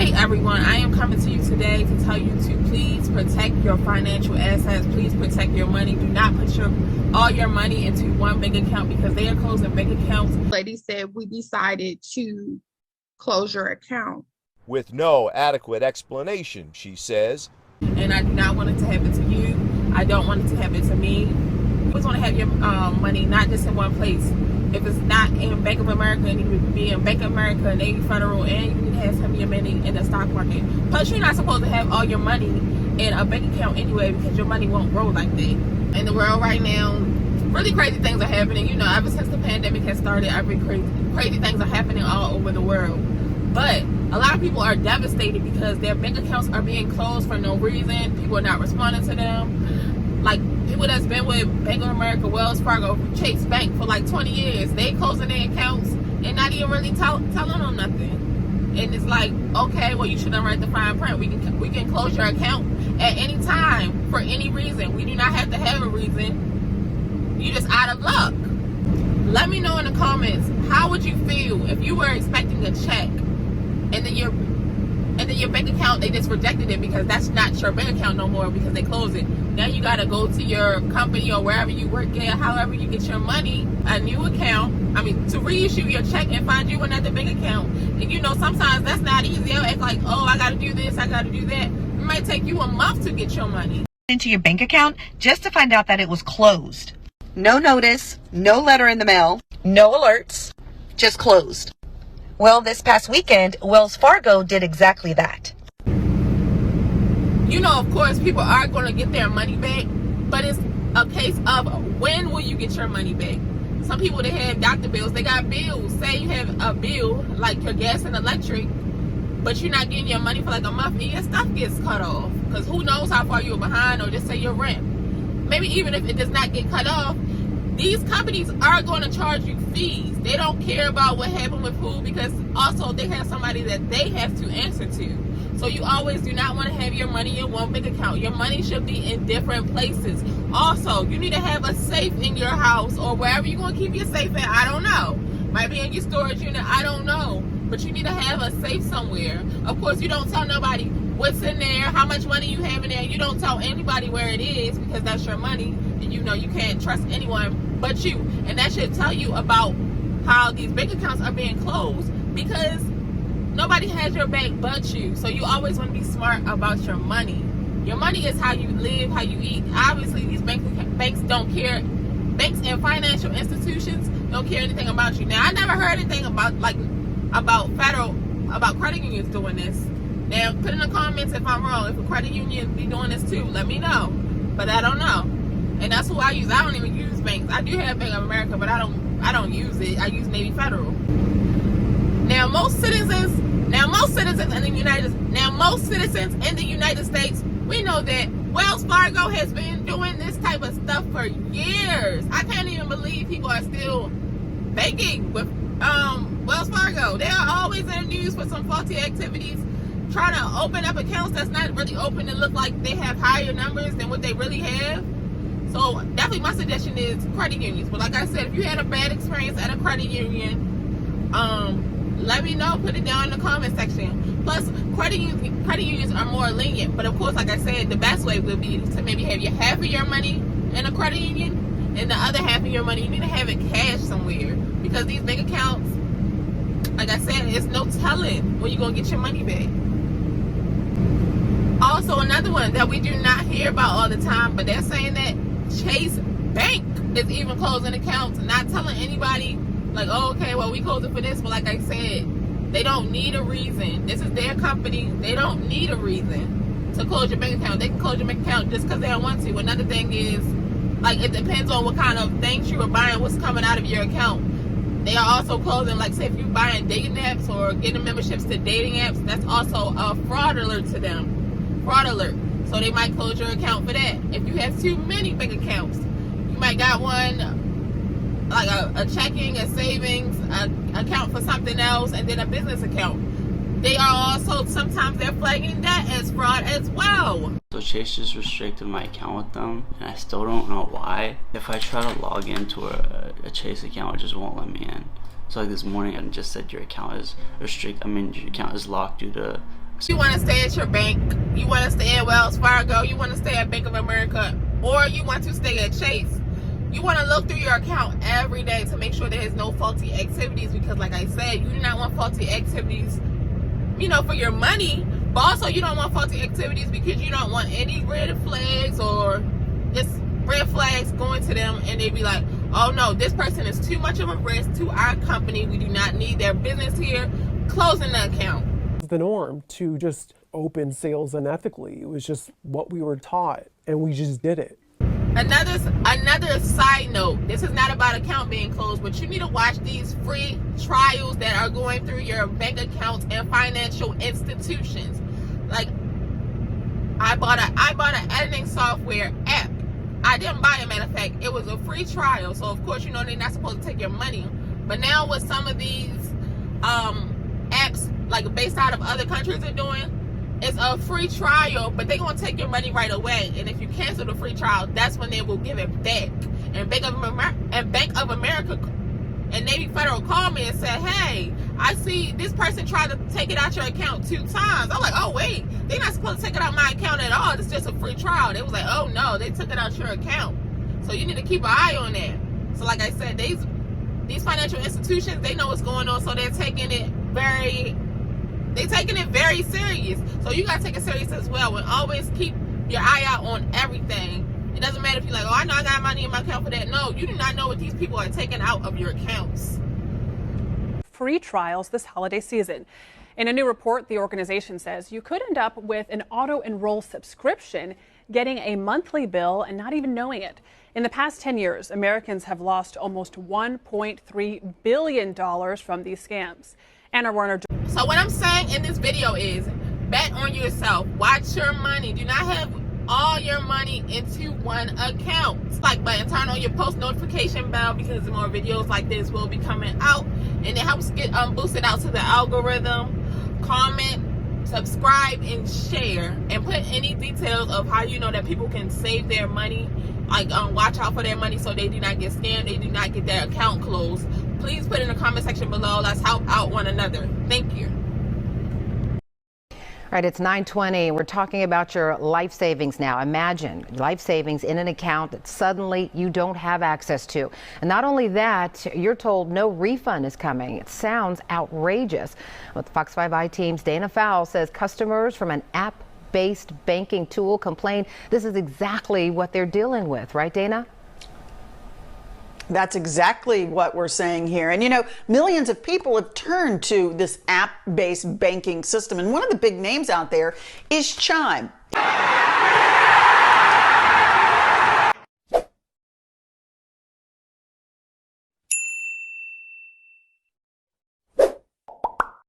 Hey everyone, I am coming to you today to tell you to please protect your financial assets. Please protect your money. Do not put all your money into one bank account because they are closing bank accounts. The lady said we decided to close your account. With no adequate explanation, she says. And I do not want it to happen to you. I don't want it to happen to me. You always want to have your money not just in one place. If it's not in Bank of America, it needs to be in Bank of America, Navy Federal, and you need to have some of your money in the stock market. Plus, you're not supposed to have all your money in a bank account anyway because your money won't grow like that. In the world right now, really crazy things are happening. You know, ever since the pandemic has started, crazy things are happening all over the world. But a lot of people are devastated because their bank accounts are being closed for no reason. People are not responding to them. Like people that's been with Bank of America, Wells Fargo, Chase Bank for like 20 years, they closing their accounts and not even really telling them nothing. And it's like, okay, well you should have read the fine print. We can close your account at any time for any reason. We do not have to have a reason. You're just out of luck. Let me know in the comments, how would you feel if you were expecting a check and then your bank account, they just rejected it because that's not your bank account no more because they closed it. Now you got to go to your company or wherever you work at, however you get your money, a new account, to reissue your check and find you another bank account. And you know, sometimes that's not easy. They'll act like, oh, I got to do this, I got to do that. It might take you a month to get your money into your bank account just to find out that it was closed. No notice, no letter in the mail, no alerts, just closed. Well, this past weekend, Wells Fargo did exactly that. You know, of course, people are going to get their money back, but it's a case of when will you get your money back? Some people, they have doctor bills, they got bills. Say you have a bill, like your gas and electric, but you're not getting your money for like a month and your stuff gets cut off. Because who knows how far you're behind, or just say your rent. Maybe even if it does not get cut off, these companies are going to charge you fees. They don't care about what happened with who because also they have somebody that they have to answer to. So you always do not want to have your money in one bank account. Your money should be in different places. Also, you need to have a safe in your house or wherever you're going to keep your safe at. I don't know. Might be in your storage unit. I don't know. But you need to have a safe somewhere. Of course, you don't tell nobody what's in there, how much money you have in there. You don't tell anybody where it is because that's your money. And you know you can't trust anyone but you. And that should tell you about how these bank accounts are being closed because nobody has your back but you. So you always want to be smart about your money. Your money is how you live, how you eat. Obviously, these banks don't care. Banks and financial institutions don't care anything about you. Now, I never heard anything about credit unions doing this. Now, put in the comments if I'm wrong. If a credit union be doing this too, let me know. But I don't know. And that's who I use. I don't even use banks. I do have Bank of America, but I don't use it. I use Navy Federal. Now most citizens in the United States, we know that Wells Fargo has been doing this type of stuff for years. I can't even believe people are still banking with Wells Fargo. They are always in the news for some faulty activities, trying to open up accounts that's not really open and look like they have higher numbers than what they really have. So definitely my suggestion is credit unions. But like I said, if you had a bad experience at a credit union, let me know. Put it down in the comment section. Plus, credit unions are more lenient. But of course, like I said, the best way would be to maybe have half of your money in a credit union and the other half of your money, you need to have it cash somewhere. Because these bank accounts, like I said, it's no telling when you're going to get your money back. Also, another one that we do not hear about all the time, but they're saying that Chase Bank is even closing accounts, not telling anybody, like, oh, okay, well, we closed it for this. But like I said, they don't need a reason. This is their company. They don't need a reason to close your bank account. They can close your bank account just because they don't want to. Another thing is, like, it depends on what kind of things you are buying, what's coming out of your account. They are also closing, like, say, if you're buying dating apps or getting memberships to dating apps, that's also a fraud alert to them. Fraud alert. So they might close your account for that. If you have too many bank accounts, you might got one like a checking, a savings, an account for something else, and then a business account. They are also, sometimes they're flagging that as fraud as well. So Chase just restricted my account with them, and I still don't know why. If I try to log into a Chase account, it just won't let me in. So like this morning, I just said your account is your account is locked due to You want to stay at your bank, you want to stay at Wells Fargo, you want to stay at Bank of America, or you want to stay at Chase. You want to look through your account every day to make sure there is no faulty activities, because like I said, you do not want faulty activities, you know, for your money, but also you don't want faulty activities because you don't want any red flags or just red flags going to them and they be like, oh no, this person is too much of a risk to our company, we do not need their business here, closing the account. The norm to just open sales unethically. It was just what we were taught, and we just did it. Another side note, this is not about account being closed, but you need to watch these free trials that are going through your bank accounts and financial institutions. Like, I bought an editing software app. I didn't buy it, matter of fact, it was a free trial, so of course you know they're not supposed to take your money. But now with some of these apps, like based out of other countries are doing, it's a free trial, but they're gonna take your money right away. And if you cancel the free trial, that's when they will give it back. And Bank of America and Navy Federal called me and said, hey, I see this person tried to take it out your account 2 times. I'm like, oh wait, they're not supposed to take it out my account at all. It's just a free trial. They was like, oh no, they took it out your account. So you need to keep an eye on that. So like I said, these financial institutions, they know what's going on, so they're taking it very serious. So you gotta take it serious as well, and always keep your eye out on everything. It doesn't matter if you're like, oh, I know I got money in my account for that. No, you do not know what these people are taking out of your accounts. Free trials this holiday season. In a new report, the organization says you could end up with an auto-enroll subscription, getting a monthly bill and not even knowing it. In the past 10 years, Americans have lost almost $1.3 billion from these scams. Anna Werner. So what I'm saying in this video is, bet on yourself. Watch your money. Do not have all your money into one account. It's like button, turn on your post notification bell, because more videos like this will be coming out, and it helps get boosted out to the algorithm. Comment, subscribe, and share, and put any details of how you know that people can save their money. Like watch out for their money so they do not get scammed, they do not get their account closed. Please put in the comment section below. Let's help out one another. Thank you. All right, it's 9:20. We're talking about your life savings now. Imagine life savings in an account that suddenly you don't have access to. And not only that, you're told no refund is coming. It sounds outrageous. With Fox 5 I-Team's Dana Fowle says customers from an app-based banking tool complain this is exactly what they're dealing with. Right, Dana? That's exactly what we're saying here. And, you know, millions of people have turned to this app-based banking system. And one of the big names out there is Chime.